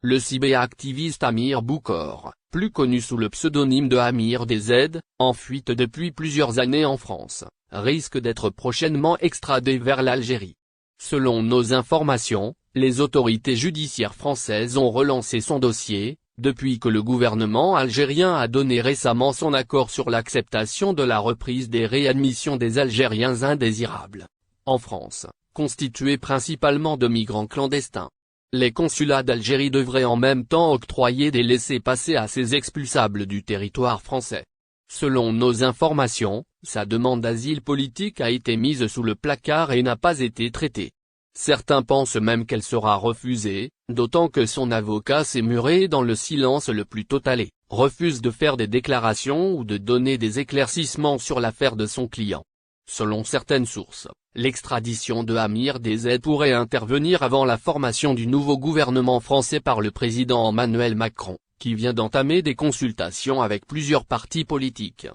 Le cyberactiviste Amir Boukor, plus connu sous le pseudonyme de Amir DZ, en fuite depuis plusieurs années en France, risque d'être prochainement extradé vers l'Algérie. Selon nos informations, les autorités judiciaires françaises ont relancé son dossier, depuis que le gouvernement algérien a donné récemment son accord sur l'acceptation de la reprise des réadmissions des Algériens indésirables en France, constituée principalement de migrants clandestins. Les consulats d'Algérie devraient en même temps octroyer des laissez-passer à ces expulsables du territoire français. Selon nos informations, sa demande d'asile politique a été mise sous le placard et n'a pas été traitée. Certains pensent même qu'elle sera refusée, d'autant que son avocat s'est muré dans le silence le plus total et refuse de faire des déclarations ou de donner des éclaircissements sur l'affaire de son client. Selon certaines sources, l'extradition de Amir DZ pourrait intervenir avant la formation du nouveau gouvernement français par le président Emmanuel Macron, qui vient d'entamer des consultations avec plusieurs partis politiques.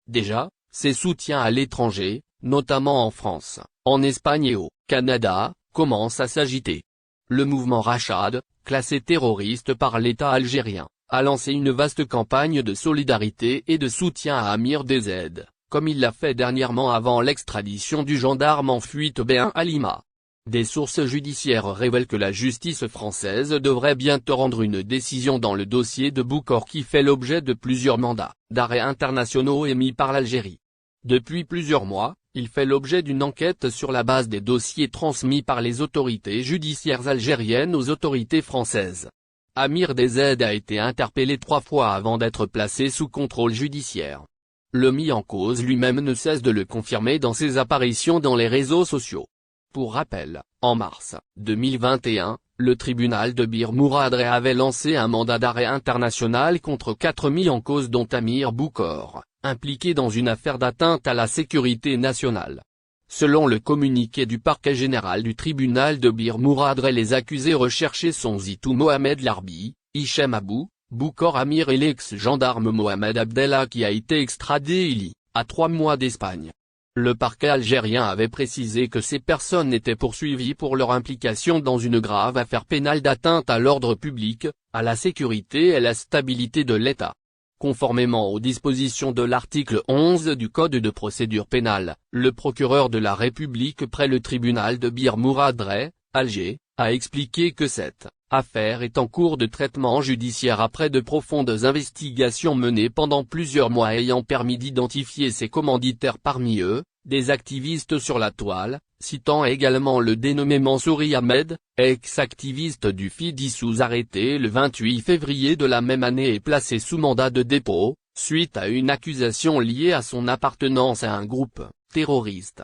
Déjà, ses soutiens à l'étranger, notamment en France, en Espagne et au Canada, commencent à s'agiter. Le mouvement Rachad, classé terroriste par l'État algérien, a lancé une vaste campagne de solidarité et de soutien à Amir DZ, comme il l'a fait dernièrement avant l'extradition du gendarme en fuite Ben Alima. Des sources judiciaires révèlent que la justice française devrait bientôt rendre une décision dans le dossier de Boukor qui fait l'objet de plusieurs mandats d'arrêt internationaux émis par l'Algérie. Depuis plusieurs mois, il fait l'objet d'une enquête sur la base des dossiers transmis par les autorités judiciaires algériennes aux autorités françaises. Amir DZ a été interpellé 3 fois avant d'être placé sous contrôle judiciaire. Le mis en cause lui-même ne cesse de le confirmer dans ses apparitions dans les réseaux sociaux. Pour rappel, en mars 2021, le tribunal de Bir Mouradreh avait lancé un mandat d'arrêt international contre 4 mis en cause dont Amir Boukor, impliqué dans une affaire d'atteinte à la sécurité nationale. Selon le communiqué du parquet général du tribunal de Bir Mouradreh, les accusés recherchés sont Zitou Mohamed Larbi, Hichem Abou, Boukor Amir et l'ex-gendarme Mohamed Abdellah qui a été extradé il y a 3 mois d'Espagne. Le parquet algérien avait précisé que ces personnes étaient poursuivies pour leur implication dans une grave affaire pénale d'atteinte à l'ordre public, à la sécurité et la stabilité de l'État. Conformément aux dispositions de l'article 11 du Code de procédure pénale, le procureur de la République près le tribunal de Bir Mouradreh, Alger, a expliqué que cette affaire est en cours de traitement judiciaire après de profondes investigations menées pendant plusieurs mois ayant permis d'identifier ses commanditaires, parmi eux, des activistes sur la toile, citant également le dénommé Mansouri Ahmed, ex-activiste du FIDISOUS arrêté le 28 février de la même année et placé sous mandat de dépôt, suite à une accusation liée à son appartenance à un groupe terroriste.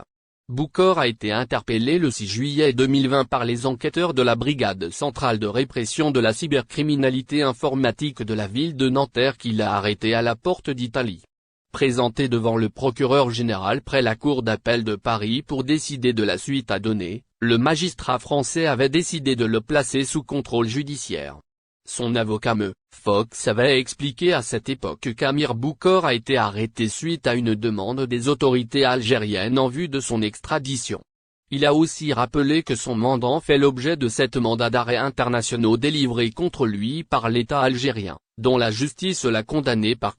Boukor a été interpellé le 6 juillet 2020 par les enquêteurs de la Brigade centrale de répression de la cybercriminalité informatique de la ville de Nanterre qui l'a arrêté à la porte d'Italie. Présenté devant le procureur général près la cour d'appel de Paris pour décider de la suite à donner, le magistrat français avait décidé de le placer sous contrôle judiciaire. Son avocat M. Fox avait expliqué à cette époque qu'Amir Boukor a été arrêté suite à une demande des autorités algériennes en vue de son extradition. Il a aussi rappelé que son mandant fait l'objet de 7 mandats d'arrêt internationaux délivrés contre lui par l'État algérien, dont la justice l'a condamné par.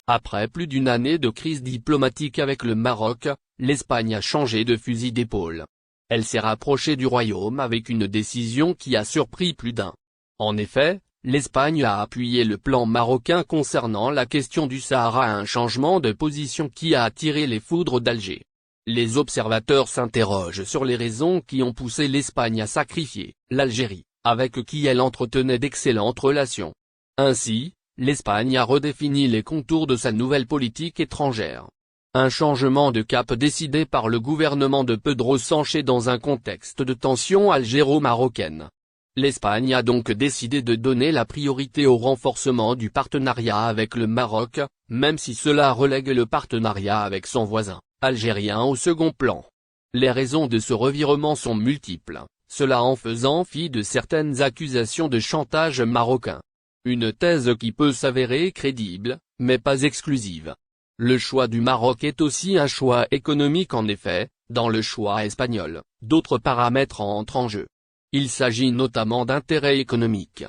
Après plus d'une année de crise diplomatique avec le Maroc, l'Espagne a changé de fusil d'épaule. Elle s'est rapprochée du Royaume avec une décision qui a surpris plus d'un. En effet, l'Espagne a appuyé le plan marocain concernant la question du Sahara, un changement de position qui a attiré les foudres d'Alger. Les observateurs s'interrogent sur les raisons qui ont poussé l'Espagne à sacrifier l'Algérie, avec qui elle entretenait d'excellentes relations. Ainsi, l'Espagne a redéfini les contours de sa nouvelle politique étrangère. Un changement de cap décidé par le gouvernement de Pedro Sánchez dans un contexte de tension algéro-marocaine. L'Espagne a donc décidé de donner la priorité au renforcement du partenariat avec le Maroc, même si cela relègue le partenariat avec son voisin algérien au second plan. Les raisons de ce revirement sont multiples, cela en faisant fi de certaines accusations de chantage marocain. Une thèse qui peut s'avérer crédible, mais pas exclusive. Le choix du Maroc est aussi un choix économique en effet, dans le choix espagnol, d'autres paramètres entrent en jeu. Il s'agit notamment d'intérêts économiques.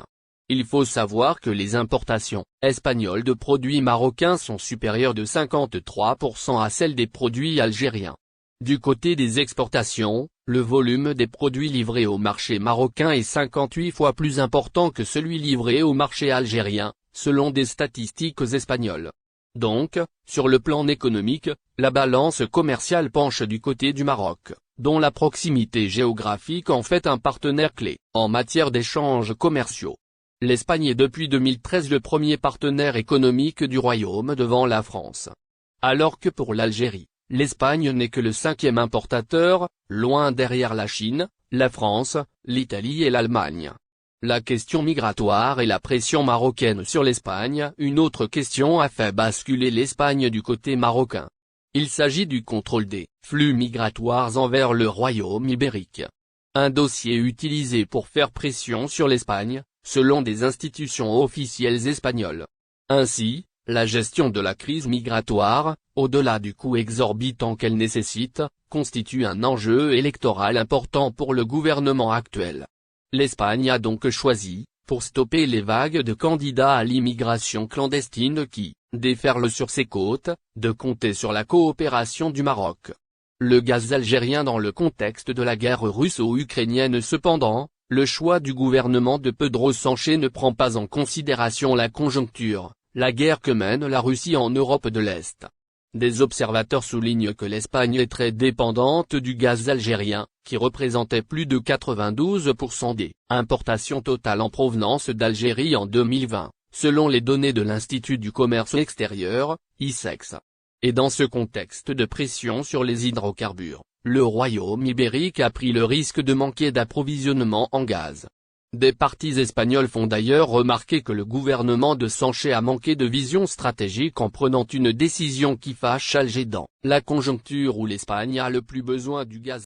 Il faut savoir que les importations espagnoles de produits marocains sont supérieures de 53% à celles des produits algériens. Du côté des exportations, le volume des produits livrés au marché marocain est 58 fois plus important que celui livré au marché algérien, selon des statistiques espagnoles. Donc, sur le plan économique, la balance commerciale penche du côté du Maroc, dont la proximité géographique en fait un partenaire clé en matière d'échanges commerciaux. L'Espagne est depuis 2013 le premier partenaire économique du Royaume devant la France. Alors que pour l'Algérie, l'Espagne n'est que le 5e importateur, loin derrière la Chine, la France, l'Italie et l'Allemagne. La question migratoire et la pression marocaine sur l'Espagne, une autre question a fait basculer l'Espagne du côté marocain. Il s'agit du contrôle des flux migratoires envers le Royaume ibérique. Un dossier utilisé pour faire pression sur l'Espagne, selon des institutions officielles espagnoles. Ainsi, la gestion de la crise migratoire, au-delà du coût exorbitant qu'elle nécessite, constitue un enjeu électoral important pour le gouvernement actuel. L'Espagne a donc choisi, pour stopper les vagues de candidats à l'immigration clandestine qui déferlent sur ses côtes, de compter sur la coopération du Maroc. Le gaz algérien dans le contexte de la guerre russo-ukrainienne cependant, le choix du gouvernement de Pedro Sánchez ne prend pas en considération la conjoncture, la guerre que mène la Russie en Europe de l'Est. Des observateurs soulignent que l'Espagne est très dépendante du gaz algérien, qui représentait plus de 92% des importations totales en provenance d'Algérie en 2020, selon les données de l'Institut du commerce extérieur, ICEX. Et dans ce contexte de pression sur les hydrocarbures, le Royaume ibérique a pris le risque de manquer d'approvisionnement en gaz. Des partis espagnols font d'ailleurs remarquer que le gouvernement de Sánchez a manqué de vision stratégique en prenant une décision qui fâche Alger dans la conjoncture où l'Espagne a le plus besoin du gaz.